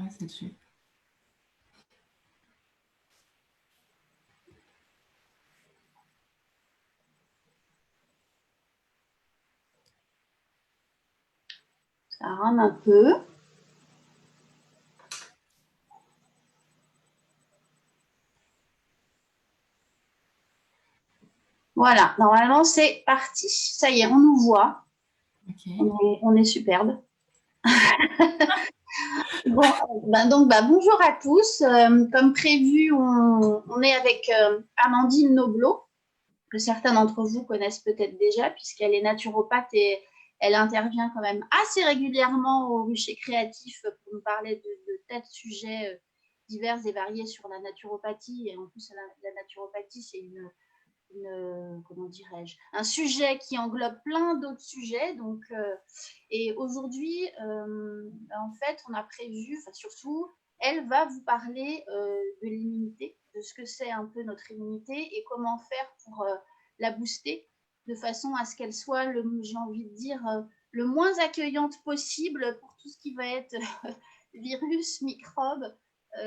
Ouais, c'est dessus. Ça rame un peu. Voilà, normalement c'est parti. Ça y est, on nous voit. Okay. On est superbe. Bon, bonjour à tous. Comme prévu, on est avec Amandine Noblot, que certains d'entre vous connaissent peut-être déjà, puisqu'elle est naturopathe et elle intervient quand même assez régulièrement au Rucher Créatif pour nous parler de tas de sujets divers et variés sur la naturopathie. Et en plus, la naturopathie, c'est comment dirais-je, un sujet qui englobe plein d'autres sujets. Donc, et aujourd'hui, en fait, on a prévu, enfin surtout, elle va vous parler de l'immunité, de ce que c'est un peu notre immunité et comment faire pour la booster de façon à ce qu'elle soit, j'ai envie de dire, le moins accueillante possible pour tout ce qui va être virus, microbes,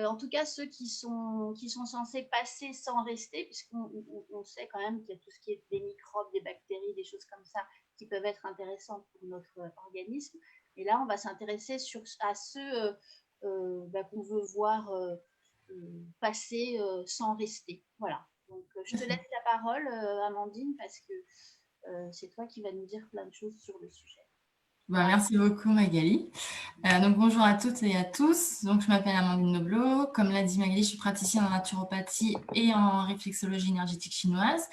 en tout cas ceux qui sont censés passer sans rester, puisqu'on sait quand même qu'il y a tout ce qui est des microbes, des bactéries, des choses comme ça qui peuvent être intéressantes pour notre organisme. Et là, on va s'intéresser à ceux qu'on veut voir passer sans rester. Voilà. Donc, je te laisse la parole, Amandine, parce que c'est toi qui vas nous dire plein de choses sur le sujet. Bah, merci beaucoup Magali. Donc bonjour à toutes et à tous. Donc je m'appelle Amandine Noblot. Comme l'a dit Magali, je suis praticienne en naturopathie et en réflexologie énergétique chinoise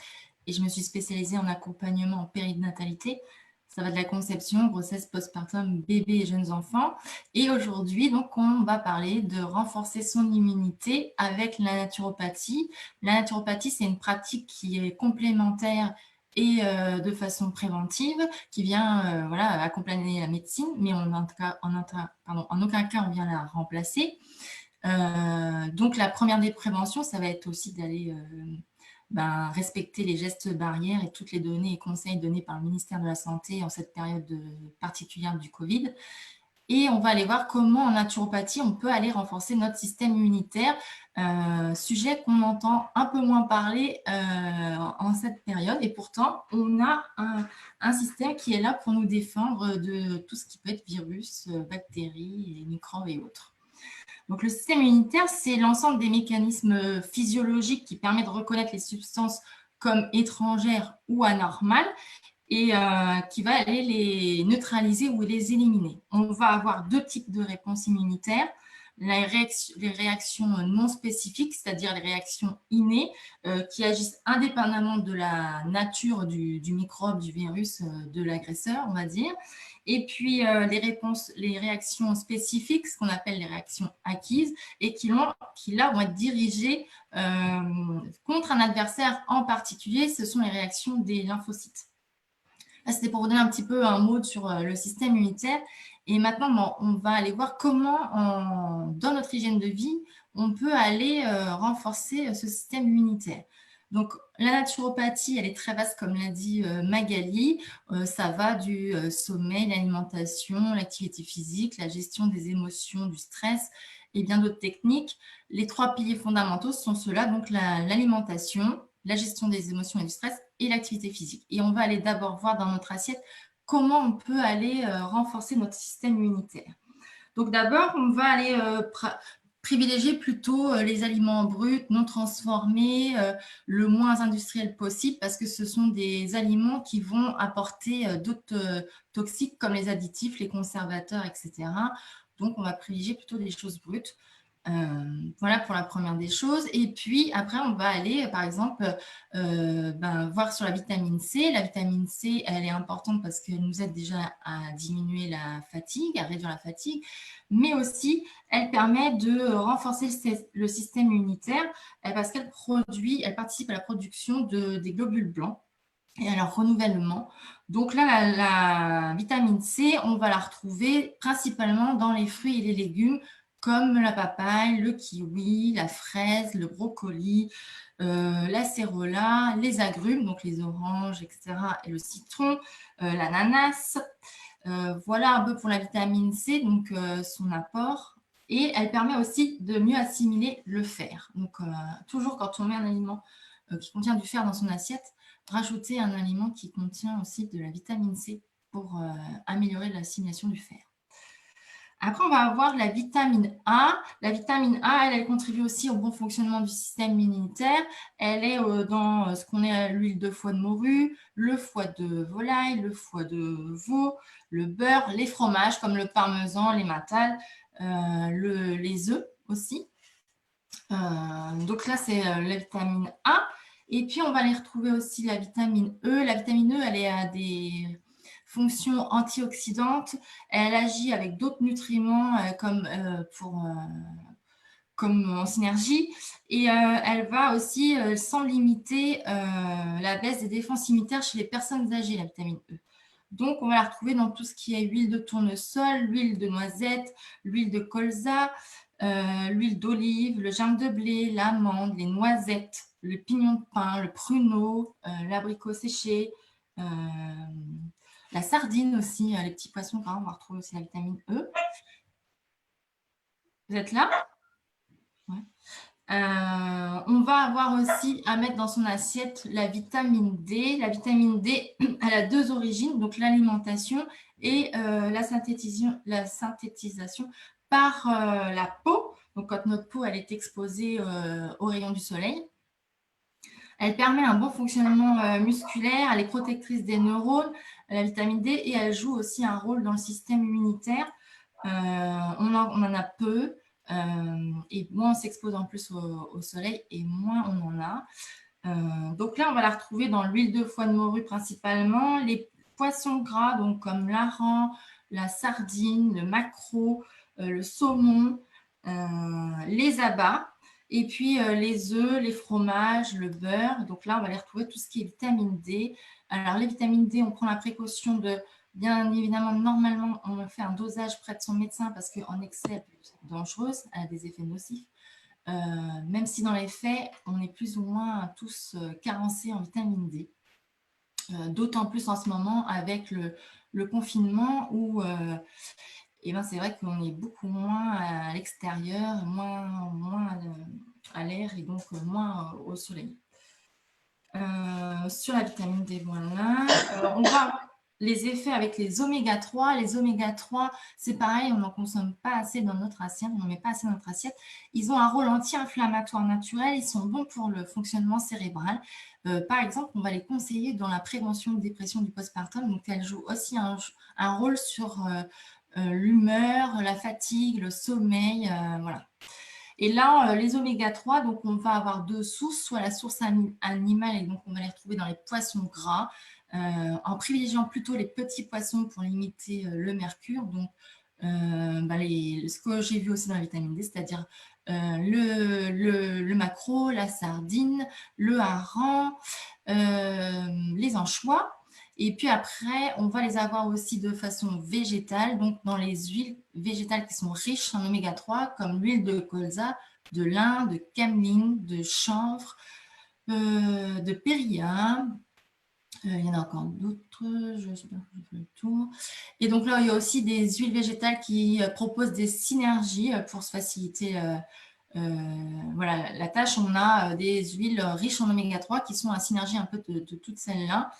et je me suis spécialisée en accompagnement en périnatalité. Ça va de la conception, grossesse, postpartum, bébé et jeunes enfants. Et aujourd'hui, donc, on va parler de renforcer son immunité avec la naturopathie. La naturopathie, c'est une pratique qui est complémentaire et de façon préventive, qui vient voilà, accompagner la médecine, mais en aucun cas on vient la remplacer. Donc la première des préventions, ça va être aussi d'aller respecter les gestes barrières et toutes les données et conseils donnés par le ministère de la Santé en cette période particulière du Covid. Et on va aller voir comment en naturopathie, on peut aller renforcer notre système immunitaire, sujet qu'on entend un peu moins parler en cette période. Et pourtant, on a un système qui est là pour nous défendre de tout ce qui peut être virus, bactéries, microbes et autres. Donc, le système immunitaire, c'est l'ensemble des mécanismes physiologiques qui permettent de reconnaître les substances comme étrangères ou anormales et qui va aller les neutraliser ou les éliminer. On va avoir deux types de réponses immunitaires. Les réactions non spécifiques, c'est-à-dire les réactions innées, qui agissent indépendamment de la nature du microbe, du virus, de l'agresseur, on va dire. Et puis les réactions spécifiques, ce qu'on appelle les réactions acquises, et qui là vont être dirigées contre un adversaire en particulier, ce sont les réactions des lymphocytes. C'était pour vous donner un petit peu un mot sur le système immunitaire. Et maintenant, on va aller voir comment, dans notre hygiène de vie, on peut aller renforcer ce système immunitaire. Donc, la naturopathie, elle est très vaste, comme l'a dit Magali. Ça va du sommeil, l'alimentation, l'activité physique, la gestion des émotions, du stress et bien d'autres techniques. Les trois piliers fondamentaux sont ceux-là, donc l'alimentation, la gestion des émotions et du stress et l'activité physique. Et on va aller d'abord voir dans notre assiette comment on peut aller renforcer notre système immunitaire. Donc d'abord, on va aller privilégier plutôt les aliments bruts, non transformés, le moins industriel possible, parce que ce sont des aliments qui vont apporter d'autres toxiques comme les additifs, les conservateurs, etc. Donc on va privilégier plutôt des choses brutes. Voilà pour la première des choses. Et puis après, on va aller, par exemple, voir sur la vitamine C. La vitamine C, elle est importante parce qu'elle nous aide déjà à diminuer la fatigue, à réduire la fatigue, mais aussi, elle permet de renforcer le système immunitaire parce qu'elle participe à la production des globules blancs et à leur renouvellement. Donc là, la vitamine C, on va la retrouver principalement dans les fruits et les légumes comme la papaye, le kiwi, la fraise, le brocoli, l'acérola, les agrumes, donc les oranges, etc., et le citron, l'ananas. Voilà un peu pour la vitamine C, donc son apport. Et elle permet aussi de mieux assimiler le fer. Donc, toujours quand on met un aliment qui contient du fer dans son assiette, rajouter un aliment qui contient aussi de la vitamine C pour améliorer l'assimilation du fer. Après, on va avoir la vitamine A. La vitamine A, elle contribue aussi au bon fonctionnement du système immunitaire. Elle est dans ce qu'on est l'huile de foie de morue, le foie de volaille, le foie de veau, le beurre, les fromages comme le parmesan, les matal, les œufs aussi. Donc là, c'est la vitamine A. Et puis, on va les retrouver aussi la vitamine E. La vitamine E, elle a des fonctions antioxydantes. Elle agit avec d'autres nutriments comme en synergie. Et elle va aussi, sans limiter, la baisse des défenses immunitaires chez les personnes âgées, la vitamine E. Donc, on va la retrouver dans tout ce qui est huile de tournesol, l'huile de noisette, l'huile de colza, l'huile d'olive, le germe de blé, l'amande, les noisettes, le pignon de pin, le pruneau, l'abricot séché, la sardine aussi, les petits poissons, on va retrouver aussi la vitamine E. Vous êtes là? Ouais. On va avoir aussi à mettre dans son assiette la vitamine D. La vitamine D, elle a deux origines, donc l'alimentation et la synthétisation par la peau. Donc, quand notre peau elle est exposée aux rayons du soleil. Elle permet un bon fonctionnement musculaire, elle est protectrice des neurones, la vitamine D, et elle joue aussi un rôle dans le système immunitaire. On en a peu, et moins on s'expose en plus au soleil, et moins on en a. Donc là, on va la retrouver dans l'huile de foie de morue principalement, les poissons gras, donc comme l'hareng, la sardine, le maquereau, le saumon, les abats, et puis les œufs, les fromages, le beurre. Donc là, on va les retrouver tout ce qui est vitamine D. Alors les vitamines D, on prend la précaution de, bien évidemment, normalement, on fait un dosage près de son médecin parce qu'en excès, elle peut être dangereuse, elle a des effets nocifs. Même si dans les faits, on est plus ou moins tous carencés en vitamine D. D'autant plus en ce moment avec le confinement où c'est vrai qu'on est beaucoup moins à l'extérieur, moins à l'air et donc moins au soleil. Sur la vitamine D, voilà. On va avoir les effets avec les oméga 3. Les oméga 3, c'est pareil, on n'en consomme pas assez dans notre assiette, on n'en met pas assez dans notre assiette. Ils ont un rôle anti-inflammatoire naturel, ils sont bons pour le fonctionnement cérébral. Par exemple, on va les conseiller dans la prévention de dépression du postpartum, donc elles jouent aussi un rôle sur l'humeur, la fatigue, le sommeil, voilà. Et là, les oméga 3, donc on va avoir deux sources, soit la source animale, et donc on va les retrouver dans les poissons gras, en privilégiant plutôt les petits poissons pour limiter le mercure. Donc, ce que j'ai vu aussi dans la vitamine D, c'est-à-dire le maquereau, la sardine, le hareng, les anchois. Et puis après, on va les avoir aussi de façon végétale, donc dans les huiles végétales qui sont riches en oméga 3, comme l'huile de colza, de lin, de cameline, de chanvre, de périlla. Il y en a encore d'autres, je sais pas, je fais le tour. Et donc là, il y a aussi des huiles végétales qui proposent des synergies pour se faciliter la tâche. On a des huiles riches en oméga 3 qui sont à synergie un peu de toutes celles-là.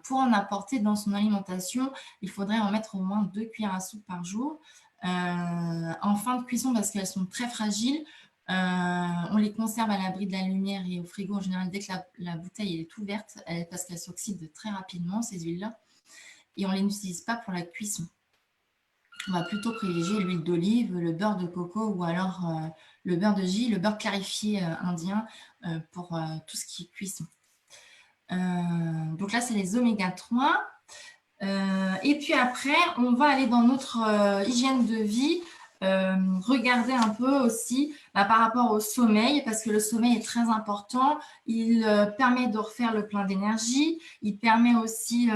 Pour en apporter dans son alimentation, il faudrait en mettre au moins 2 cuillères à soupe par jour. En fin de cuisson, parce qu'elles sont très fragiles, on les conserve à l'abri de la lumière et au frigo en général dès que la bouteille est ouverte, parce qu'elles s'oxydent très rapidement, ces huiles-là, et on ne les utilise pas pour la cuisson. On va plutôt privilégier l'huile d'olive, le beurre de coco ou alors le beurre de ghee, le beurre clarifié indien pour tout ce qui est cuisson. Donc là, c'est les oméga 3. Et puis après, on va aller dans notre hygiène de vie, regarder un peu aussi par rapport au sommeil, parce que le sommeil est très important. Il permet de refaire le plein d'énergie. Il permet aussi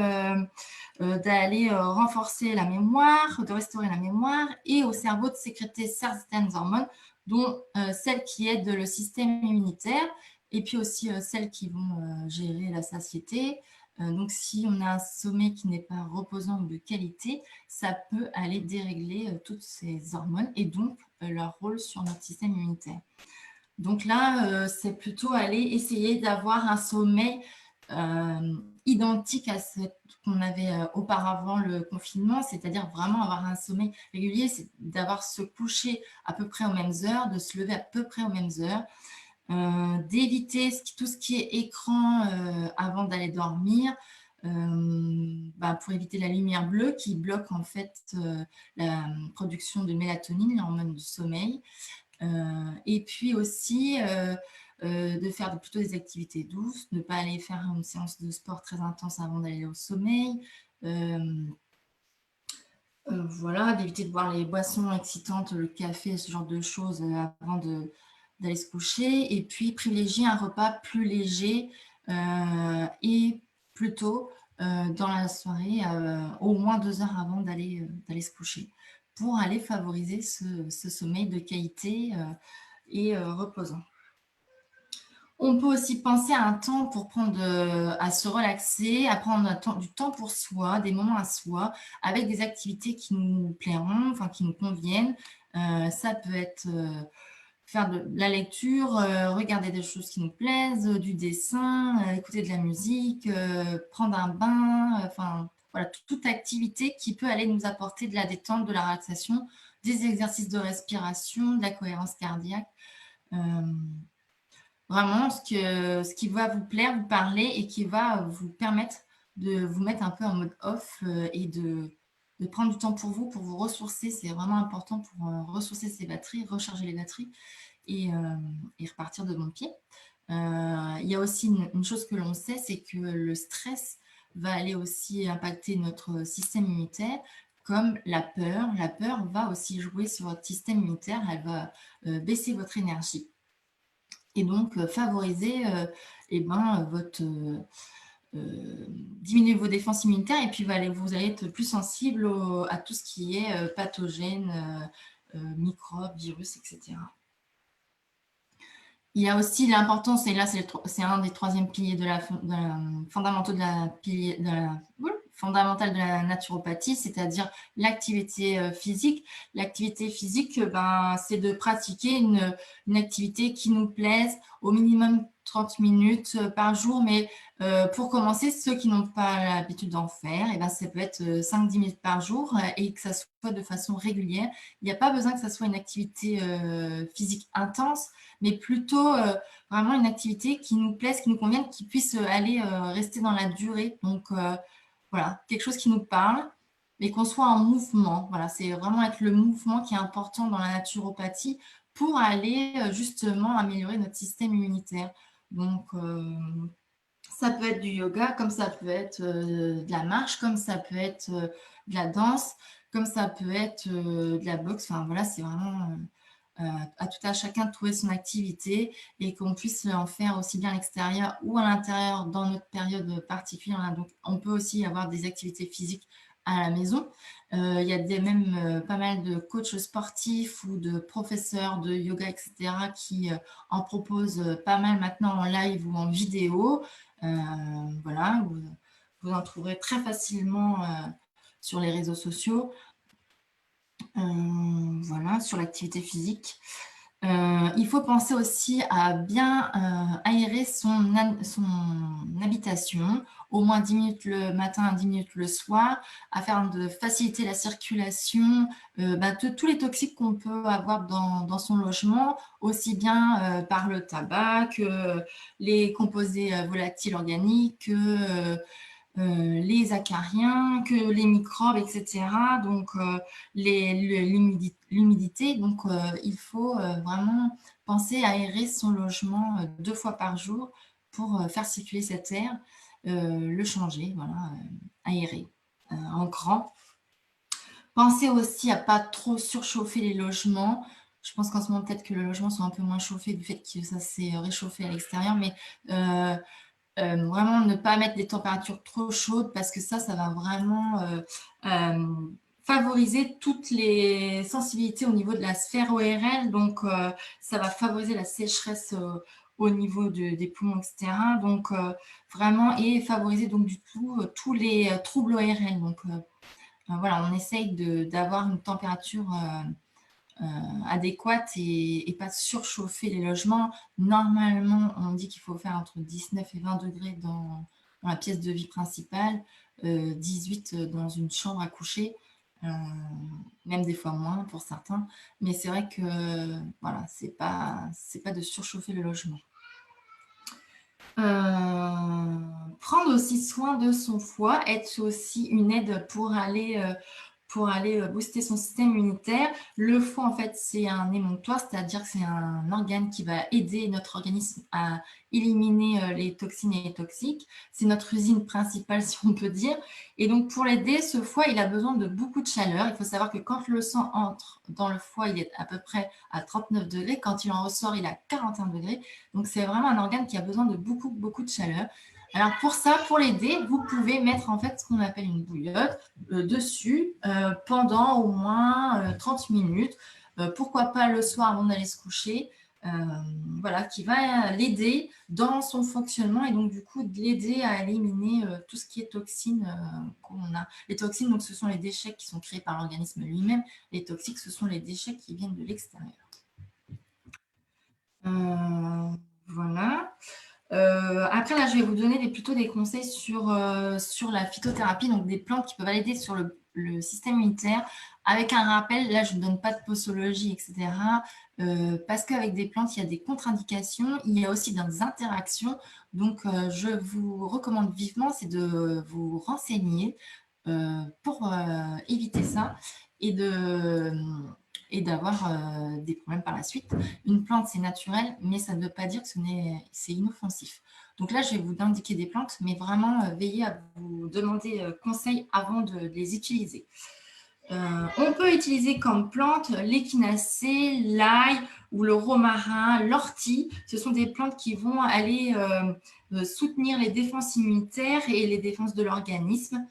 d'aller renforcer la mémoire, de restaurer la mémoire et au cerveau de sécréter certaines hormones, dont celles qui aident le système immunitaire et puis aussi celles qui vont gérer la satiété, Donc, si on a un sommeil qui n'est pas reposant ou de qualité, ça peut aller dérégler toutes ces hormones et donc leur rôle sur notre système immunitaire. Donc là, c'est plutôt aller essayer d'avoir un sommeil identique à ce qu'on avait auparavant le confinement, c'est-à-dire vraiment avoir un sommeil régulier, c'est d'avoir se coucher à peu près aux mêmes heures, de se lever à peu près aux mêmes heures, d'éviter tout ce qui est écran avant d'aller dormir, pour éviter la lumière bleue qui bloque en fait la production de mélatonine, l'hormone du sommeil. Et puis aussi de faire plutôt des activités douces, ne pas aller faire une séance de sport très intense avant d'aller au sommeil. Voilà, d'éviter de boire les boissons excitantes, le café, ce genre de choses avant d'aller se coucher. Et puis privilégier un repas plus léger et plus tôt dans la soirée, au moins 2 heures avant d'aller se coucher, pour aller favoriser ce sommeil de qualité et reposant. On peut aussi penser à un temps pour à se relaxer, à prendre du temps pour soi, des moments à soi, avec des activités qui nous plairont, enfin qui nous conviennent. Ça peut être faire de la lecture, regarder des choses qui nous plaisent, du dessin, écouter de la musique, prendre un bain, enfin voilà, toute activité qui peut aller nous apporter de la détente, de la relaxation, des exercices de respiration, de la cohérence cardiaque. Vraiment, ce qui va vous plaire, vous parler et qui va vous permettre de vous mettre un peu en mode off et de prendre du temps pour vous ressourcer. C'est vraiment important pour ressourcer ses batteries, recharger les batteries et repartir de bon pied. Il y a aussi une chose que l'on sait, c'est que le stress va aller aussi impacter notre système immunitaire, comme la peur. La peur va aussi jouer sur votre système immunitaire, elle va baisser votre énergie et donc favoriser votre diminuer vos défenses immunitaires et puis vous allez être plus sensible à tout ce qui est pathogène, microbes, virus, etc. Il y a aussi l'importance, et là c'est un des troisièmes piliers fondamentaux de la naturopathie, c'est-à-dire l'activité physique. L'activité physique, c'est de pratiquer une activité qui nous plaise, au minimum 30 minutes par jour, mais pour commencer, ceux qui n'ont pas l'habitude d'en faire, ça peut être 5-10 minutes par jour et que ça soit de façon régulière. Il n'y a pas besoin que ça soit une activité physique intense, mais plutôt vraiment une activité qui nous plaise, qui nous convienne, qui puisse aller rester dans la durée. Donc, voilà, quelque chose qui nous parle, mais qu'on soit en mouvement. Voilà, c'est vraiment être le mouvement qui est important dans la naturopathie pour aller justement améliorer notre système immunitaire. Donc, ça peut être du yoga, comme ça peut être de la marche, comme ça peut être de la danse, comme ça peut être de la boxe. Enfin, voilà, c'est vraiment à tout à chacun de trouver son activité et qu'on puisse en faire aussi bien à l'extérieur ou à l'intérieur dans notre période particulière. Donc, on peut aussi avoir des activités physiques à la maison. Il y a même pas mal de coachs sportifs ou de professeurs de yoga, etc., qui en proposent pas mal maintenant en live ou en vidéo. Voilà, vous en trouverez très facilement sur les réseaux sociaux. Voilà, sur l'activité physique. Il faut penser aussi à bien aérer son habitation, au moins 10 minutes le matin, 10 minutes le soir, afin de faciliter la circulation de tous les toxiques qu'on peut avoir dans son logement, aussi bien par le tabac que les composés volatiles organiques, que les acariens, que les microbes, etc. Donc, l'humidité. Donc, il faut vraiment penser à aérer son logement 2 fois par jour pour faire circuler cet air, le changer, voilà, aérer en grand. Pensez aussi à pas trop surchauffer les logements. Je pense qu'en ce moment, peut-être que les logements sont un peu moins chauffés du fait que ça s'est réchauffé à l'extérieur, mais vraiment ne pas mettre des températures trop chaudes parce que ça va vraiment favoriser toutes les sensibilités au niveau de la sphère ORL. Donc, ça va favoriser la sécheresse au niveau des poumons, etc. Donc, vraiment, et favoriser donc du coup tous les troubles ORL. Donc, voilà, on essaye d'avoir une température adéquate et pas surchauffer les logements. Normalement, on dit qu'il faut faire entre 19 et 20 degrés dans la pièce de vie principale, 18 dans une chambre à coucher, même des fois moins pour certains. Mais c'est vrai que voilà, c'est pas de surchauffer le logement. Prendre aussi soin de son foie, être aussi une aide pour aller booster son système immunitaire. Le foie, en fait, c'est un émonctoire, c'est-à-dire que c'est un organe qui va aider notre organisme à éliminer les toxines et les toxiques. C'est notre usine principale, si on peut dire. Et donc, pour l'aider, ce foie, il a besoin de beaucoup de chaleur. Il faut savoir que quand le sang entre dans le foie, il est à peu près à 39 degrés. Quand il en ressort, il est à 41 degrés. Donc, c'est vraiment un organe qui a besoin de beaucoup, beaucoup de chaleur. Alors pour ça, pour l'aider, vous pouvez mettre en fait ce qu'on appelle une bouillotte dessus pendant au moins 30 minutes. Pourquoi pas le soir avant d'aller se coucher. Voilà, qui va l'aider dans son fonctionnement et donc du coup l'aider à éliminer tout ce qui est toxines qu'on a. Les toxines, donc ce sont les déchets qui sont créés par l'organisme lui-même. Les toxiques, ce sont les déchets qui viennent de l'extérieur. Voilà. Après, là, je vais vous donner plutôt des conseils sur la phytothérapie, donc des plantes qui peuvent aider sur le système immunitaire. Avec un rappel, là, je ne donne pas de posologie, etc. Parce qu'avec des plantes, il y a des contre-indications, il y a aussi des interactions. Donc, je vous recommande vivement, c'est de vous renseigner pour éviter ça et d'avoir des problèmes par la suite. Une plante, c'est naturel, mais ça ne veut pas dire que c'est inoffensif. Donc là, je vais vous indiquer des plantes, mais vraiment, veillez à vous demander conseil avant de les utiliser. On peut utiliser comme plante l'échinacée, l'ail ou le romarin, l'ortie. Ce sont des plantes qui vont aller soutenir les défenses immunitaires et les défenses de l'organisme.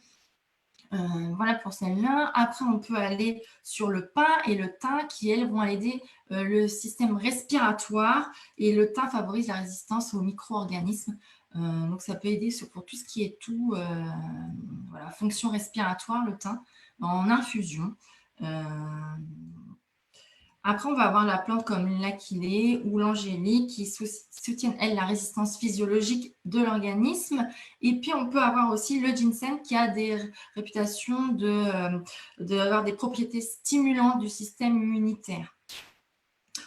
Voilà pour celle-là. Après, on peut aller sur le pin et le thym qui, elles, vont aider le système respiratoire. Et le thym favorise la résistance aux micro-organismes. Donc, ça peut aider pour tout ce qui est voilà, fonction respiratoire, le thym, en infusion. Après, on va avoir la plante comme l'achillée ou l'angélique qui soutiennent, elles, la résistance physiologique de l'organisme. Et puis, on peut avoir aussi le ginseng qui a des réputations d'avoir des propriétés stimulantes du système immunitaire.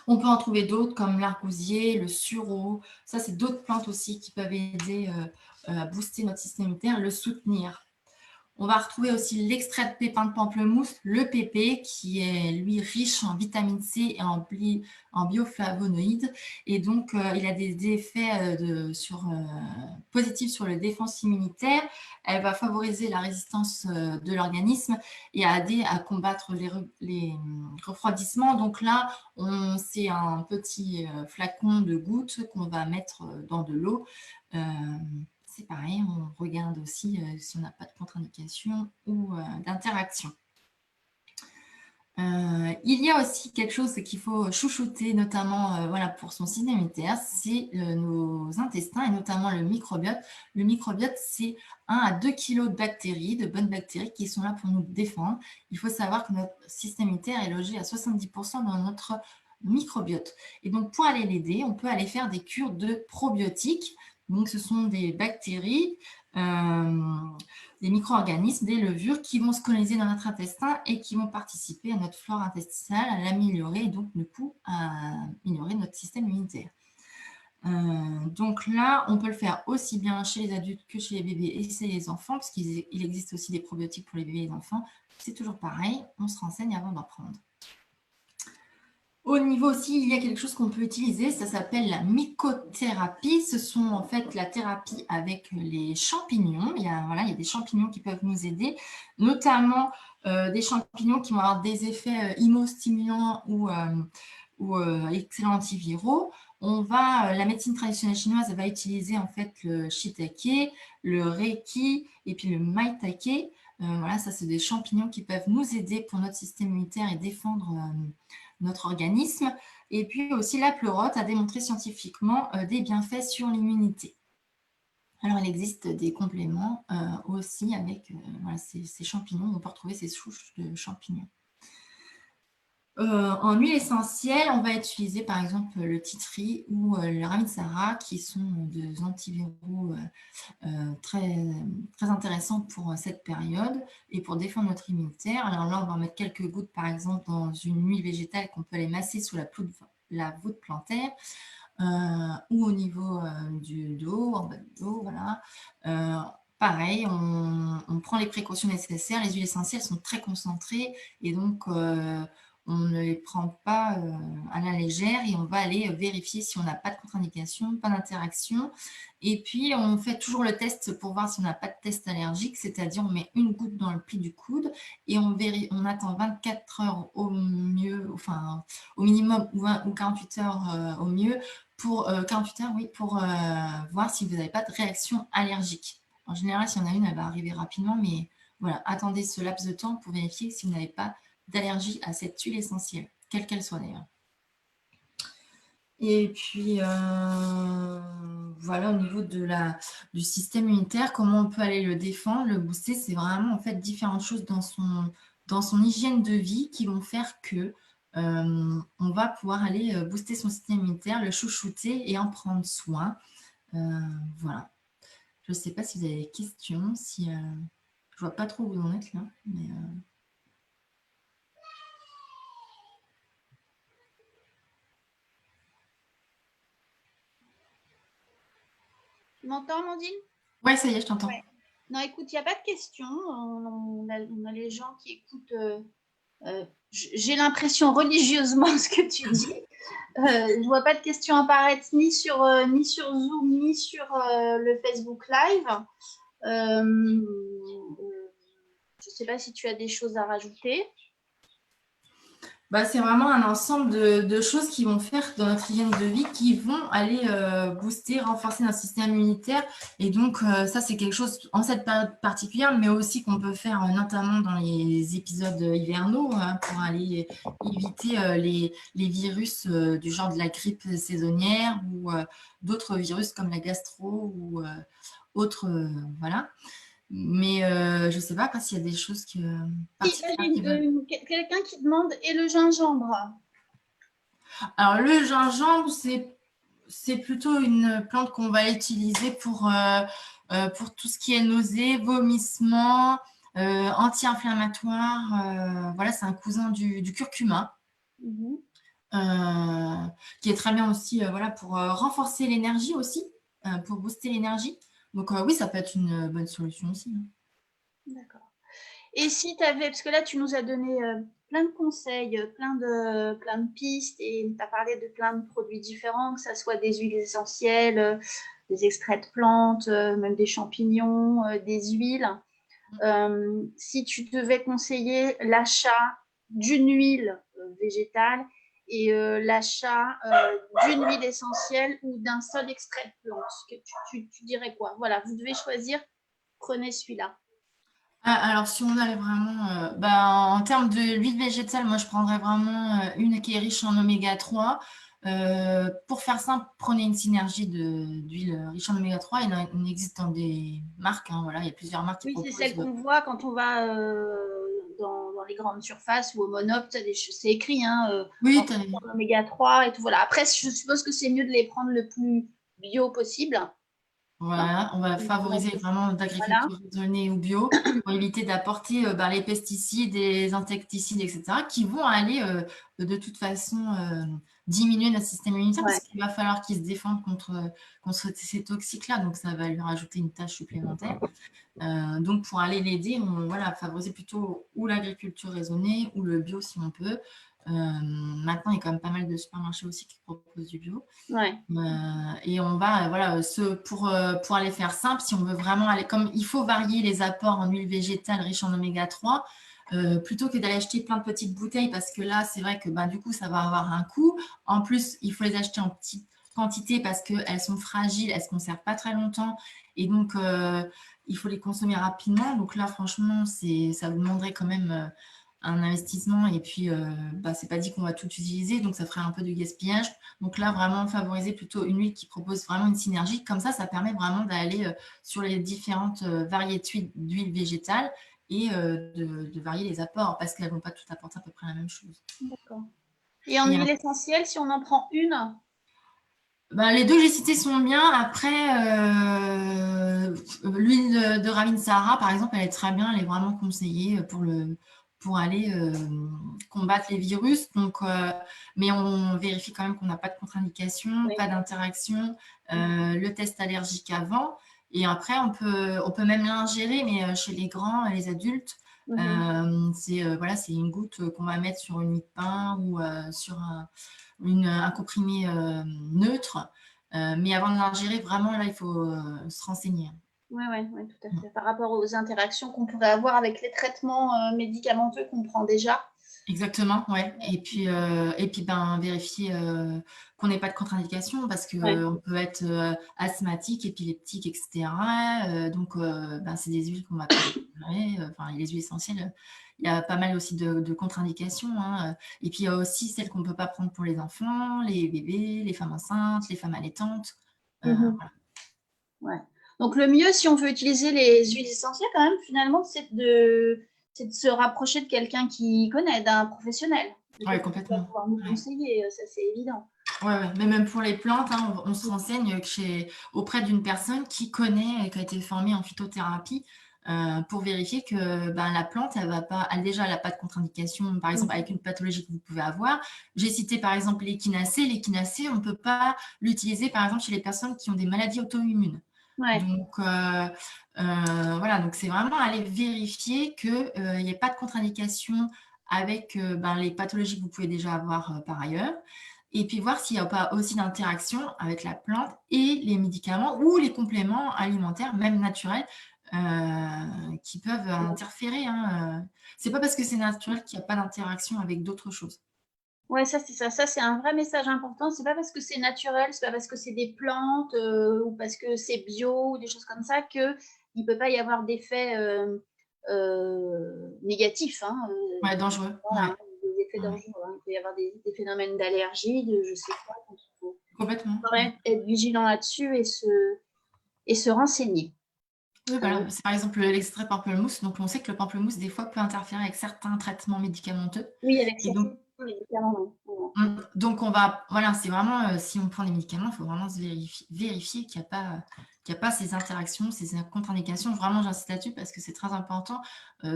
On peut en trouver d'autres comme l'argousier, le sureau. Ça, c'est d'autres plantes aussi qui peuvent aider à booster notre système immunitaire, le soutenir. On va retrouver aussi l'extrait de pépins de pamplemousse, le PP, qui est, lui, riche en vitamine C et en bioflavonoïdes. Et donc, il a des effets positifs sur la défense immunitaire. Elle va favoriser la résistance de l'organisme et aider à combattre les refroidissements. Donc là, c'est un petit flacon de gouttes qu'on va mettre dans de l'eau. C'est pareil, on regarde aussi si on n'a pas de contre-indication ou d'interaction. Il y a aussi quelque chose qu'il faut chouchouter, notamment voilà, pour son système immunitaire, c'est nos intestins et notamment le microbiote. Le microbiote, c'est 1 à 2 kg de bactéries, de bonnes bactéries qui sont là pour nous défendre. Il faut savoir que notre système immunitaire est logé à 70% dans notre microbiote. Et donc, pour aller l'aider, on peut aller faire des cures de probiotiques. Donc, ce sont des bactéries, des micro-organismes, des levures qui vont se coloniser dans notre intestin et qui vont participer à notre flore intestinale, à l'améliorer et donc du coup à améliorer notre système immunitaire. Donc là, on peut le faire aussi bien chez les adultes que chez les bébés et chez les enfants, parce qu'il existe aussi des probiotiques pour les bébés et les enfants. C'est toujours pareil, on se renseigne avant d'en prendre. Au niveau aussi, il y a quelque chose qu'on peut utiliser, ça s'appelle la mycothérapie. Ce sont en fait la thérapie avec les champignons. Il y a des champignons qui peuvent nous aider, notamment des champignons qui vont avoir des effets immunostimulants ou excellents antiviraux. La médecine traditionnelle chinoise va utiliser en fait le shiitake, le reiki et puis le maitake. Voilà, ça c'est des champignons qui peuvent nous aider pour notre système immunitaire et défendre notre organisme. Et puis aussi, la pleurote a démontré scientifiquement des bienfaits sur l'immunité. Alors, il existe des compléments aussi avec voilà, ces champignons. On peut retrouver ces souches de champignons. En huile essentielle, on va utiliser par exemple le tea tree ou le ramitsara qui sont des antiviraux très, très intéressants pour cette période et pour défendre notre immunitaire. Alors là, on va en mettre quelques gouttes par exemple dans une huile végétale qu'on peut aller masser sous la voûte plantaire ou au niveau du dos, en bas du dos, voilà. Pareil, on prend les précautions nécessaires. Les huiles essentielles sont très concentrées et donc on ne les prend pas à la légère et on va aller vérifier si on n'a pas de contre-indication, pas d'interaction. Et puis, on fait toujours le test pour voir si on n'a pas de test allergique, c'est-à-dire on met une goutte dans le pli du coude et on attend 24 heures au mieux, enfin au minimum ou 48 heures au mieux, pour 48 heures, oui, pour voir si vous n'avez pas de réaction allergique. En général, s'il y en a une, elle va arriver rapidement, mais voilà, attendez ce laps de temps pour vérifier si vous n'avez pas d'allergie à cette huile essentielle, quelle qu'elle soit d'ailleurs. Et puis, voilà, au niveau du système immunitaire, comment on peut aller le défendre, le booster, c'est vraiment en fait différentes choses dans son hygiène de vie qui vont faire que on va pouvoir aller booster son système immunitaire, le chouchouter et en prendre soin. Voilà. Je ne sais pas si vous avez des questions, si je ne vois pas trop où vous en êtes là, mais... Tu m'entends, Amandine? Ouais, ça y est, je t'entends. Ouais. Non, écoute, il n'y a pas de questions. On a les gens qui écoutent, j'ai l'impression religieusement ce que tu dis. Je ne vois pas de questions apparaître ni sur Zoom, ni sur le Facebook Live. Je ne sais pas si tu as des choses à rajouter. Bah, c'est vraiment un ensemble de choses qui vont faire dans notre hygiène de vie, qui vont aller booster, renforcer notre système immunitaire. Et donc, ça, c'est quelque chose en cette période particulière, mais aussi qu'on peut faire notamment dans les épisodes hivernaux pour aller éviter les virus du genre de la grippe saisonnière ou d'autres virus comme la gastro ou autres. Voilà. Mais je ne sais pas s'il y a des choses particulières qui veulent. Quelqu'un qui demande et le gingembre. Alors, le gingembre, c'est plutôt une plante qu'on va utiliser pour tout ce qui est nausée, vomissement, anti-inflammatoire. Voilà, c'est un cousin du curcuma. Qui est très bien aussi voilà, pour renforcer l'énergie aussi, pour booster l'énergie. Donc oui, ça peut être une bonne solution aussi. Hein. D'accord. Et si tu avais, parce que là, tu nous as donné plein de conseils, plein de pistes, et tu as parlé de plein de produits différents, que ce soit des huiles essentielles, des extraits de plantes, même des champignons, des huiles. Si tu devais conseiller l'achat d'une huile végétale et l'achat d'une huile essentielle ou d'un seul extrait de plante, tu dirais quoi? Voilà, vous devez choisir, prenez celui-là. Alors, si on allait vraiment, en termes de l'huile végétale, moi, je prendrais vraiment une qui est riche en oméga 3. Pour faire simple, prenez une synergie d'huile riche en oméga 3. Il en existe dans des marques. Hein, voilà, il y a plusieurs marques qui Oui, c'est celle proposent. qu'on voit quand on va dans les grandes surfaces ou au Monop, c'est écrit, hein, Oui, en oméga 3 et tout. Voilà. Après, je suppose que c'est mieux de les prendre le plus bio possible. voilà, on va favoriser vraiment Voilà. d'agriculture raisonnée ou bio pour éviter d'apporter les pesticides, les insecticides, etc., qui vont aller de toute façon diminuer notre système immunitaire parce qu'il va falloir qu'il se défende contre ces toxiques-là. Donc, ça va lui rajouter une tâche supplémentaire. Donc, pour aller l'aider, on va favoriser plutôt ou l'agriculture raisonnée ou le bio si on peut. Maintenant, il y a quand même pas mal de supermarchés aussi qui proposent du bio. Ouais. Et on va, voilà, pour aller faire simple, si on veut vraiment aller, comme il faut varier les apports en huile végétale riche en oméga 3, plutôt que d'aller acheter plein de petites bouteilles, parce que là, c'est vrai que du coup, ça va avoir un coût. En plus, il faut les acheter en petite quantité parce qu'elles sont fragiles, elles ne se conservent pas très longtemps. Et donc, il faut les consommer rapidement. Donc là, franchement, ça vous demanderait quand même un investissement et puis c'est pas dit qu'on va tout utiliser, donc ça ferait un peu de gaspillage. Donc là, vraiment favoriser plutôt une huile qui propose vraiment une synergie. Comme ça permet vraiment d'aller sur les différentes variétés d'huile végétale et de varier les apports parce qu'elles vont pas toutes apporter à peu près la même chose. D'accord. Et en huile essentielle, si on en prend une? Les deux que j'ai cités sont bien. Après, l'huile de Ravinsara, par exemple, elle est très bien. Elle est vraiment conseillée pour aller combattre les virus. Donc, mais on vérifie quand même qu'on n'a pas de contre-indication, pas d'interaction, le test allergique avant. Et après, on peut même l'ingérer, mais chez les grands et les adultes, c'est une goutte qu'on va mettre sur une mie de pain ou sur un comprimé neutre. Mais avant de l'ingérer, vraiment, là, il faut se renseigner. Oui, tout à fait. Par rapport aux interactions qu'on pourrait avoir avec les traitements médicamenteux qu'on prend déjà. Exactement, ouais. Et puis vérifier qu'on n'ait pas de contre-indication parce qu'on peut être asthmatique, épileptique, etc. Donc, c'est des huiles qu'on va préparer. Les huiles essentielles, il y a pas mal aussi de contre-indications. Et puis, il y a aussi celles qu'on ne peut pas prendre pour les enfants, les bébés, les femmes enceintes, les femmes allaitantes. Voilà. Ouais. Donc, le mieux, si on veut utiliser les huiles essentielles, quand même, finalement, c'est de se rapprocher de quelqu'un qui connaît, d'un professionnel. Oui, complètement. Qui va pouvoir nous conseiller, ça c'est évident. Ouais. Mais même pour les plantes, on se renseigne auprès d'une personne qui connaît et qui a été formée en phytothérapie pour vérifier que la plante, elle n'a pas de contre-indication, par exemple, avec une pathologie que vous pouvez avoir. J'ai cité par exemple l'échinacée. L'échinacée, on ne peut pas l'utiliser par exemple chez les personnes qui ont des maladies auto-immunes. Ouais. Donc, donc c'est vraiment aller vérifier qu'il n'y ait pas de contre-indication avec les pathologies que vous pouvez déjà avoir par ailleurs. Et puis voir s'il n'y a pas aussi d'interaction avec la plante et les médicaments ou les compléments alimentaires, même naturels, qui peuvent interférer. C'est pas parce que c'est naturel qu'il n'y a pas d'interaction avec d'autres choses. Ouais, ça c'est ça. Ça c'est un vrai message important. C'est pas parce que c'est naturel, c'est pas parce que c'est des plantes ou parce que c'est bio ou des choses comme ça que il peut pas y avoir d'effets négatifs. Dangereux. Voilà, des effets dangereux. Il peut y avoir des phénomènes d'allergie, de je sais quoi. Donc il faut complètement être vigilant là-dessus et se renseigner. Oui, voilà. C'est par exemple l'extrait pamplemousse. Donc, on sait que le pamplemousse, des fois, peut interférer avec certains traitements médicamenteux. Oui, avec certains médicaments. Donc, c'est vraiment, si on prend des médicaments, il faut vraiment se vérifier qu'il n'y a pas ces interactions, ces contre-indications. Vraiment, j'insiste là-dessus parce que c'est très important.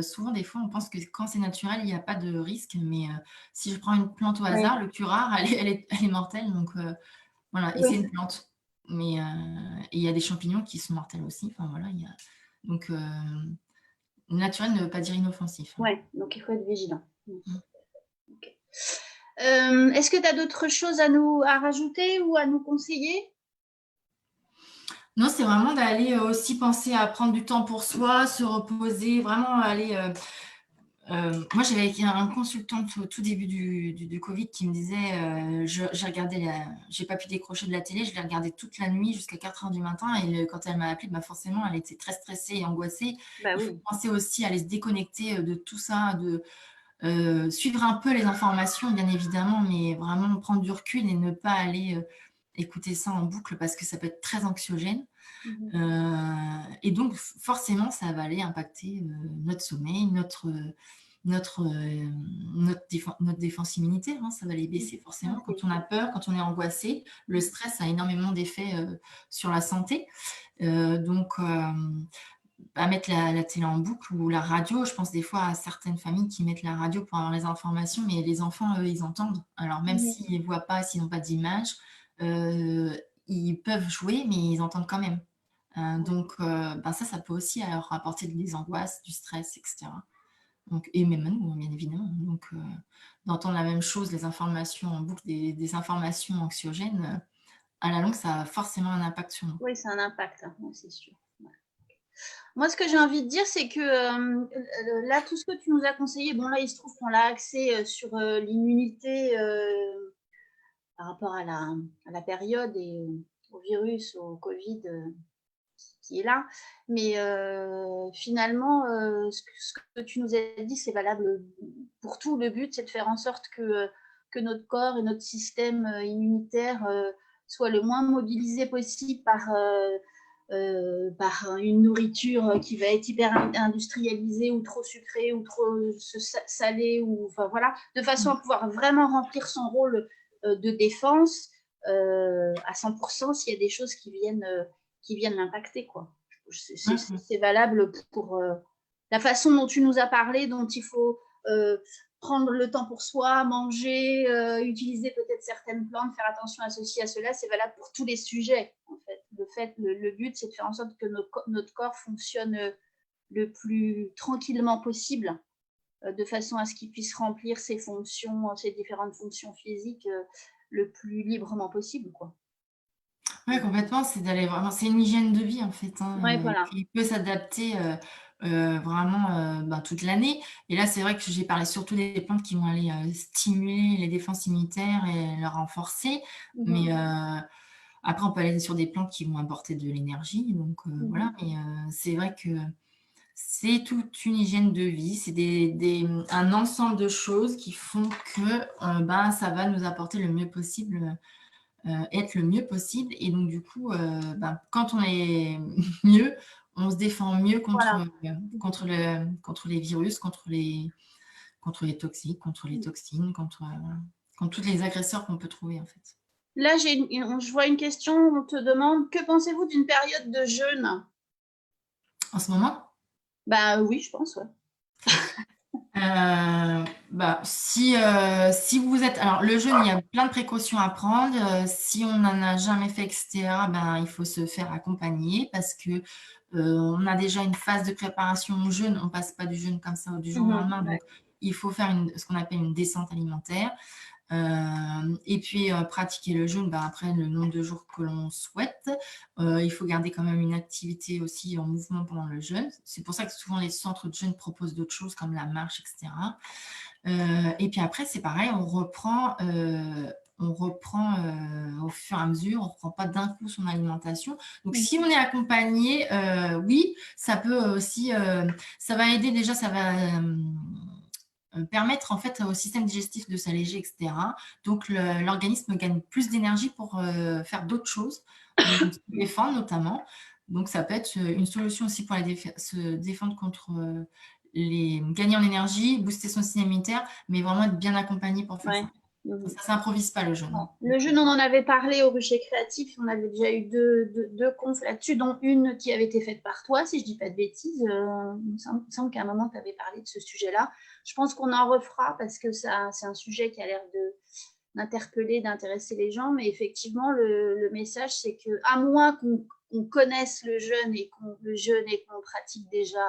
Souvent, des fois, on pense que quand c'est naturel, il n'y a pas de risque. Mais si je prends une plante au hasard, le curare, elle est mortelle. Donc, et c'est une plante. Mais il y a des champignons qui sont mortels aussi. Donc, naturel ne veut pas dire inoffensif. Oui, donc il faut être vigilant. Okay. Est-ce que tu as d'autres choses à rajouter ou à nous conseiller? Non, c'est vraiment d'aller aussi penser à prendre du temps pour soi, se reposer, vraiment aller. Moi, j'avais un consultant au tout début du Covid qui me disait j'ai regardé j'ai pas pu décrocher de la télé, je l'ai regardé toute la nuit jusqu'à 4 h du matin. Et quand elle m'a appelé, forcément, elle était très stressée et angoissée. Il faut penser aussi à aller se déconnecter de tout ça, de suivre un peu les informations, bien évidemment, mais vraiment prendre du recul et ne pas aller écouter ça en boucle parce que ça peut être très anxiogène. Et donc, forcément, ça va aller impacter notre sommeil, notre défense immunitaire. Ça va les baisser forcément. Quand on a peur, quand on est angoissé, le stress a énormément d'effets sur la santé. Donc, mettre la télé en boucle ou la radio. Je pense des fois à certaines familles qui mettent la radio pour avoir les informations, mais les enfants, eux, ils entendent. Alors, même s'ils ne voient pas, s'ils n'ont pas d'image, ils peuvent jouer, mais ils entendent quand même. Donc, ça peut aussi leur apporter des angoisses, du stress, etc. Donc, et même nous, bien évidemment. Donc, d'entendre la même chose, les informations en boucle, des informations anxiogènes, à la longue, ça a forcément un impact sur nous. Oui, c'est un impact, c'est sûr. Moi, ce que j'ai envie de dire, c'est que là, tout ce que tu nous as conseillé, bon, là, il se trouve qu'on l'a axé sur l'immunité par rapport à la période et au virus, au Covid qui est là. Mais finalement, ce que tu nous as dit, c'est valable pour tout, le but, c'est de faire en sorte que notre corps et notre système immunitaire soient le moins mobilisés possible par une nourriture qui va être hyper industrialisée ou trop sucrée ou trop salée, ou enfin voilà, de façon à pouvoir vraiment remplir son rôle de défense à 100% s'il y a des choses qui viennent l'impacter, quoi. C'est valable pour la façon dont tu nous as parlé, dont il faut prendre le temps pour soi, manger, utiliser peut-être certaines plantes, faire attention à ceci, à cela. C'est valable pour tous les sujets, en fait. Le but, c'est de faire en sorte que notre corps fonctionne le plus tranquillement possible, de façon à ce qu'il puisse remplir ses fonctions, ses différentes fonctions physiques le plus librement possible, quoi. Oui, complètement, c'est d'aller vraiment, c'est une hygiène de vie en fait, hein, Ouais, et voilà. puis il peut s'adapter, vraiment, toute l'année. Et là, c'est vrai que j'ai parlé surtout des plantes qui vont aller, stimuler les défenses immunitaires et les renforcer. Mais, après on peut aller sur des plantes qui vont apporter de l'énergie, donc, voilà. Mais, c'est vrai que c'est toute une hygiène de vie, c'est un ensemble de choses qui font que, ben, ça va nous apporter le mieux possible, être le mieux possible. Et donc, du coup, ben, quand on est mieux, on se défend mieux Voilà. contre les virus, contre les toxiques, contre les toxines, contre tous les agresseurs qu'on peut trouver, en fait. Là, je vois une question, on te demande, que pensez-vous d'une période de jeûne? En ce moment, Bah oui, je pense, ouais. bah, si vous êtes, alors le jeûne, il y a plein de précautions à prendre. Si on n'en a jamais fait, etc., ben, il faut se faire accompagner parce que on a déjà une phase de préparation au jeûne. On passe pas du jeûne comme ça du jour au lendemain. Ouais. Donc, il faut faire ce qu'on appelle une descente alimentaire. Et puis, pratiquer le jeûne, ben, après le nombre de jours que l'on souhaite. Il faut garder quand même une activité aussi en mouvement pendant le jeûne. C'est pour ça que souvent les centres de jeûne proposent d'autres choses comme la marche, etc. Et puis après, c'est pareil, on reprend au fur et à mesure, on ne reprend pas d'un coup son alimentation. Donc, si on est accompagné, oui, ça peut aussi, ça va aider déjà, ça va permettre en fait au système digestif de s'alléger, etc. Donc, l'organisme gagne plus d'énergie pour faire d'autres choses, donc se défendre notamment. Donc, ça peut être une solution aussi pour se défendre contre gagner en énergie, booster son système immunitaire, mais vraiment être bien accompagné pour faire Ouais. ça. Ça s'improvise pas le jeûne, hein. Le jeûne, on en avait parlé au Rucher Créatif, on avait déjà eu deux confs là-dessus, dont une qui avait été faite par toi, si je dis pas de bêtises. Il me semble qu'à un moment, tu avais parlé de ce sujet-là. Je pense qu'on en refera parce que c'est un sujet qui a l'air d'interpeller, d'intéresser les gens, mais effectivement, le message, c'est que à moins qu'on connaisse le jeûne et qu'on pratique déjà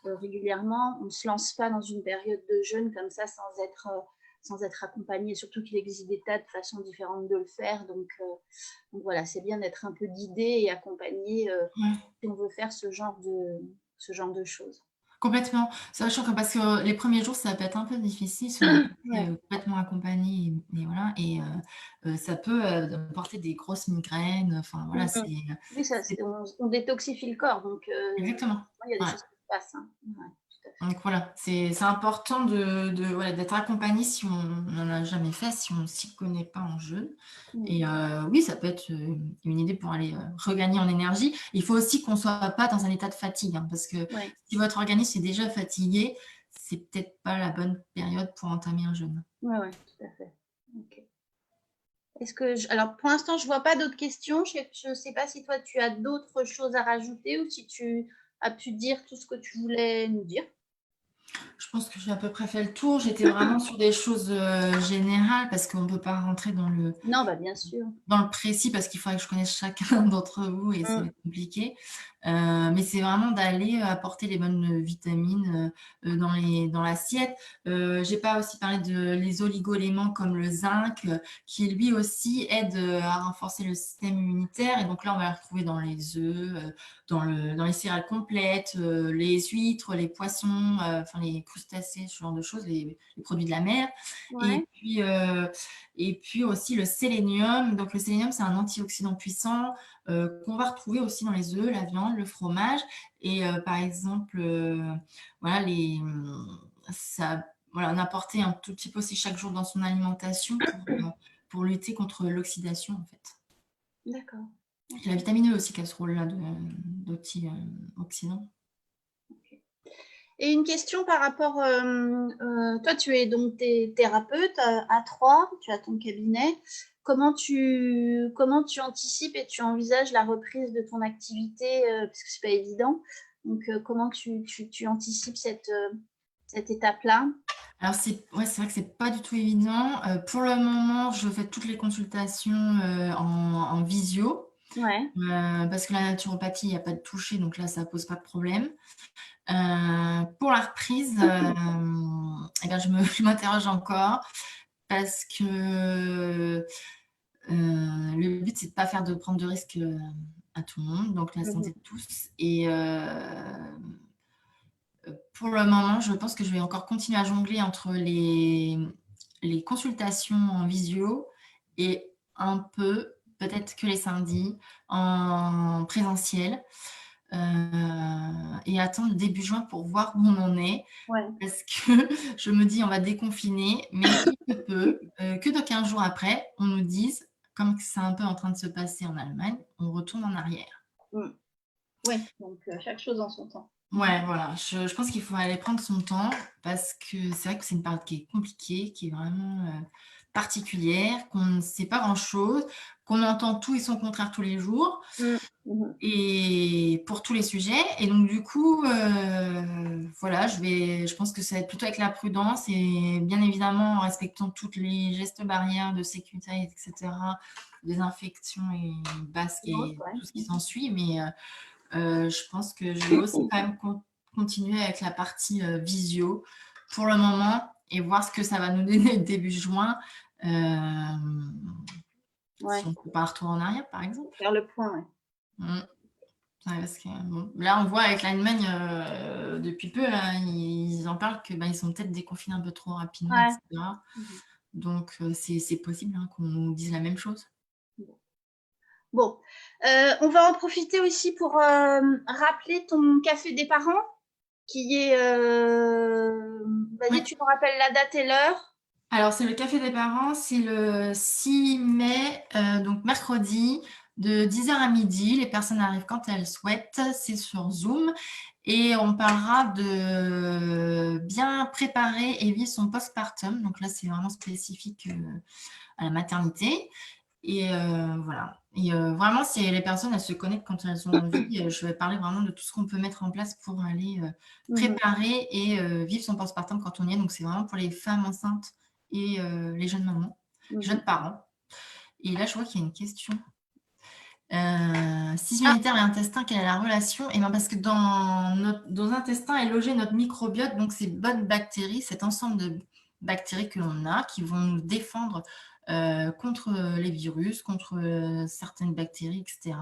régulièrement, on ne se lance pas dans une période de jeûne comme ça sans être accompagné, surtout qu'il existe des tas de façons différentes de le faire. Donc voilà, c'est bien d'être un peu guidé et accompagné si on veut faire ce genre de choses. Complètement. Sachant que parce que les premiers jours, ça peut être un peu difficile si on n'est pas Ouais. complètement accompagné. Et voilà. Et ça peut porter des grosses migraines. Enfin, voilà, Oui, on détoxifie le corps, donc exactement. il y a des Ouais. choses qui se passent. Hein. Ouais, tout à fait. Donc voilà, c'est important ouais, d'être accompagné si on n'en a jamais fait, si on ne s'y connaît pas en jeûne. Et oui, ça peut être une idée pour aller regagner en énergie. Il faut aussi qu'on ne soit pas dans un état de fatigue, hein, parce que Ouais. si votre organisme est déjà fatigué, c'est peut-être pas la bonne période pour entamer un jeûne. Ouais, tout à fait. Ok. Alors, pour l'instant, je vois pas d'autres questions. Je ne sais pas si toi, tu as d'autres choses à rajouter ou si tu as pu dire tout ce que tu voulais nous dire. Je pense que j'ai à peu près fait le tour. J'étais vraiment sur des choses générales parce qu'on ne peut pas rentrer Non, bah bien sûr. dans le précis parce qu'il faudrait que je connaisse chacun d'entre vous et ça va être compliqué. Mais c'est vraiment d'aller apporter les bonnes vitamines dans l'assiette. J'ai pas aussi parlé de les oligo-éléments comme le zinc qui lui aussi aide à renforcer le système immunitaire. Et donc là, on va le retrouver dans les œufs, dans les céréales complètes, les huîtres, les poissons, enfin les crustacés, ce genre de choses, les produits de la mer. Ouais. Et puis aussi le sélénium. Donc le sélénium, c'est un antioxydant puissant qu'on va retrouver aussi dans les œufs, la viande, le fromage. Et par exemple, voilà, voilà, en apporter un tout petit peu aussi chaque jour dans son alimentation pour lutter contre l'oxydation, en fait. D'accord. Et la vitamine E aussi qui a ce rôle-là d'antioxydant. Et une question par rapport, toi tu es donc thérapeute à Troyes, tu as ton cabinet. Comment tu anticipes et tu envisages la reprise de ton activité, parce que c'est pas évident. Donc comment tu anticipes cette étape-là? Alors, c'est vrai que c'est pas du tout évident. Pour le moment, je fais toutes les consultations en visio. Ouais. Parce que la naturopathie, il n'y a pas de toucher, donc là, ça pose pas de problème. Pour la reprise, eh bien, je m'interroge encore parce que le but, c'est de pas prendre de risques à tout le monde, donc la santé de tous. Et pour le moment, je pense que je vais encore continuer à jongler entre les consultations en visio et un peu, peut-être que les samedis, en présentiel. Et attendre début juin pour voir où on en est. Ouais. Parce que je me dis, on va déconfiner, mais il se peut que de 15 jours après, on nous dise, comme c'est un peu en train de se passer en Allemagne, on retourne en arrière. Oui, donc chaque chose en son temps. Ouais, voilà. Je pense qu'il faut aller prendre son temps parce que c'est vrai que c'est une période qui est compliquée, qui est vraiment particulière, qu'on ne sait pas grand-chose, qu'on entend tout et son contraire tous les jours. Et pour tous les sujets. Et donc, du coup, voilà, je pense que ça va être plutôt avec la prudence et bien évidemment en respectant tous les gestes barrières de sécurité, etc., désinfection et basque et tout ce qui s'ensuit. Mais je pense que je vais aussi quand même continuer avec la partie visio pour le moment et voir ce que ça va nous donner début juin. Si on peut pas retourner en arrière, par exemple. Faire le point, Ouais, parce que, bon, là, on voit avec l'Allemagne, depuis peu, là, ils en parlent que ils sont peut-être déconfinés un peu trop rapidement, etc. Donc, c'est possible qu'on nous dise la même chose. Bon, on va en profiter aussi pour rappeler ton café des parents, qui est... Vas-y, tu me rappelles la date et l'heure. Alors, c'est le café des parents, c'est le 6 mai, donc mercredi, de 10h à midi. Les personnes arrivent quand elles souhaitent, c'est sur Zoom. Et on parlera de bien préparer et vivre son postpartum. Donc là, c'est vraiment spécifique à la maternité. Et voilà. Et vraiment, les personnes, elles se connectent quand elles ont envie. Je vais parler vraiment de tout ce qu'on peut mettre en place pour aller préparer et vivre son postpartum quand on y est. Donc, c'est vraiment pour les femmes enceintes et les jeunes mamans, jeunes parents. Et là, je vois qu'il y a une question. Système immunitaire et intestin, quelle est la relation? Et bien, parce que dans l'intestin est logé notre microbiote, donc ces bonnes bactéries, cet ensemble de bactéries que l'on a, qui vont nous défendre contre les virus, contre certaines bactéries, etc.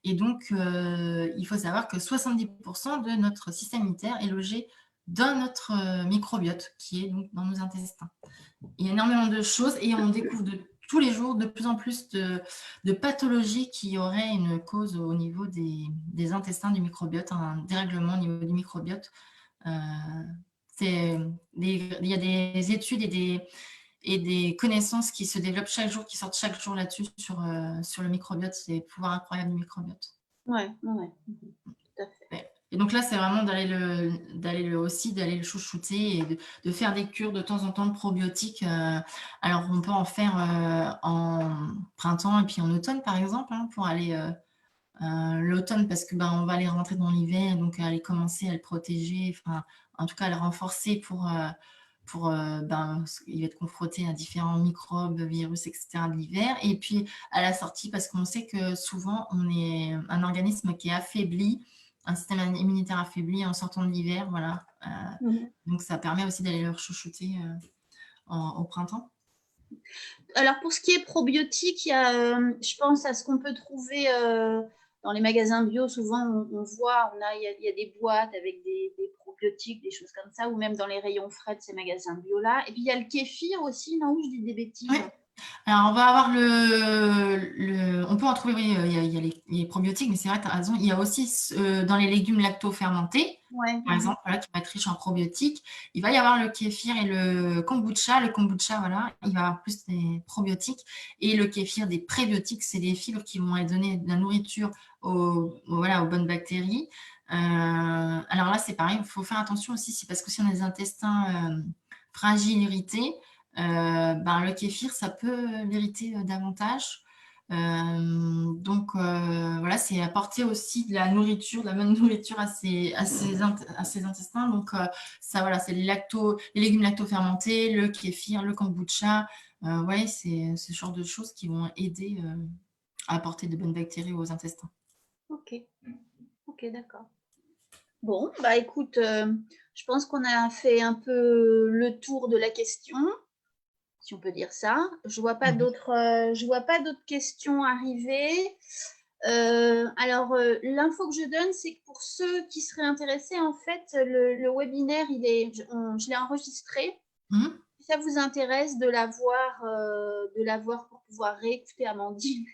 Et donc, il faut savoir que 70% de notre système immunitaire est logé dans notre microbiote, qui est donc dans nos intestins. Il y a énormément de choses et on découvre tous les jours de plus en plus de pathologies qui auraient une cause au niveau des intestins, du microbiote, un dérèglement au niveau du microbiote. Il y a des études et des connaissances qui se développent chaque jour, qui sortent chaque jour là-dessus sur le microbiote. C'est les pouvoirs incroyables du microbiote. Ouais, tout à fait. Et donc là, c'est vraiment d'aller le chouchouter et de faire des cures de temps en temps de probiotiques. Alors, on peut en faire en printemps et puis en automne, par exemple, pour aller l'automne, parce que on va aller rentrer dans l'hiver, donc aller commencer à le protéger, enfin, en tout cas, à le renforcer il va être confronté à différents microbes, virus, etc. de l'hiver. Et puis, à la sortie, parce qu'on sait que souvent, on est un organisme qui est affaibli, un système immunitaire affaibli en sortant de l'hiver, voilà. Donc, ça permet aussi d'aller le chouchouter au printemps. Alors, pour ce qui est probiotiques, je pense à ce qu'on peut trouver dans les magasins bio. Souvent, il y a des boîtes avec des probiotiques, des choses comme ça, ou même dans les rayons frais de ces magasins bio-là. Et puis, il y a le kéfir aussi, non? Je dis des bêtises. Oui, Alors, on va avoir on peut en trouver, oui, il y a les probiotiques, mais c'est vrai, tu as raison, il y a aussi dans les légumes lacto-fermentés, Ouais. par exemple, voilà, qui va être riche en probiotiques. Il va y avoir le kéfir et le kombucha. Le kombucha, voilà, il va avoir plus des probiotiques. Et le kéfir, des prébiotiques, c'est des fibres qui vont donner de la nourriture voilà, aux bonnes bactéries. Alors là, c'est pareil, il faut faire attention aussi, c'est parce que si on a des intestins fragiles, irrités, ben, le kéfir, ça peut l'irriter davantage. Donc voilà, c'est apporter aussi de la nourriture, de la bonne nourriture à ses intestins. Donc ça, voilà, c'est les légumes lacto-fermentés, le kéfir, le kombucha. Ouais, c'est ce genre de choses qui vont aider à apporter de bonnes bactéries aux intestins. Ok, ok, d'accord. Bon, bah écoute, je pense qu'on a fait un peu le tour de la question, si on peut dire ça. Je vois pas d'autres questions arriver. L'info que je donne, c'est que pour ceux qui seraient intéressés, en fait, le webinaire, je l'ai enregistré. Mmh. Si ça vous intéresse de la voir pour pouvoir réécouter Amandine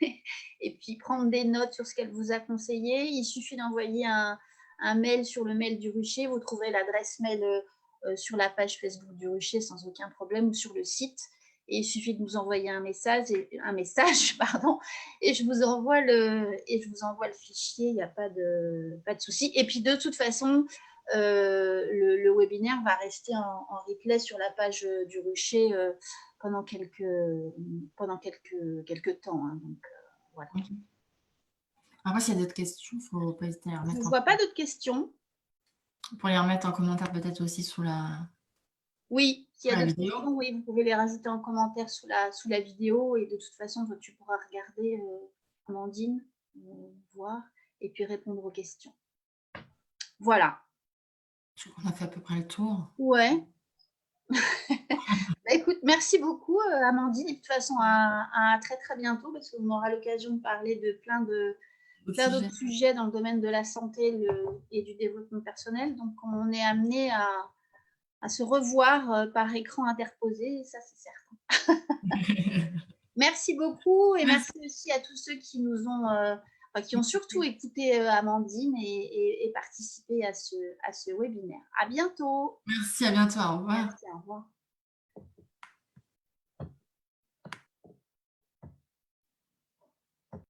et puis prendre des notes sur ce qu'elle vous a conseillé, il suffit d'envoyer un mail sur le mail du Rucher. Vous trouverez l'adresse mail sur la page Facebook du Rucher sans aucun problème ou sur le site. Et il suffit de nous envoyer un message, pardon, et je vous envoie le fichier. Il n'y a pas de souci. Et puis de toute façon, le webinaire va rester en replay sur la page du Rucher pendant quelques temps. Hein, donc, voilà. Okay. Après, s'il y a d'autres questions, il ne faut pas hésiter à les Je ne remettre vois pas d'autres questions. pour les remettre en commentaire peut-être aussi sous la Oui, s'il y a d'autres vidéo. questions, oui, vous pouvez les rajouter en commentaire sous la vidéo. Et de toute façon, toi, tu pourras regarder, Amandine, voir, et puis répondre aux questions. Voilà. Je crois qu'on a fait à peu près le tour. Ouais. Bah, écoute, merci beaucoup, Amandine. Et de toute façon, à très très bientôt, parce qu'on aura l'occasion de parler de plein d'autres sujets dans le domaine de la santé et du développement personnel. Donc, on est amené à se revoir par écran interposé, et ça, c'est certain. Merci beaucoup, et merci aussi à tous ceux qui qui ont surtout écouté Amandine et participé à ce webinaire. À bientôt. Merci, à bientôt. Au revoir. Merci, au revoir.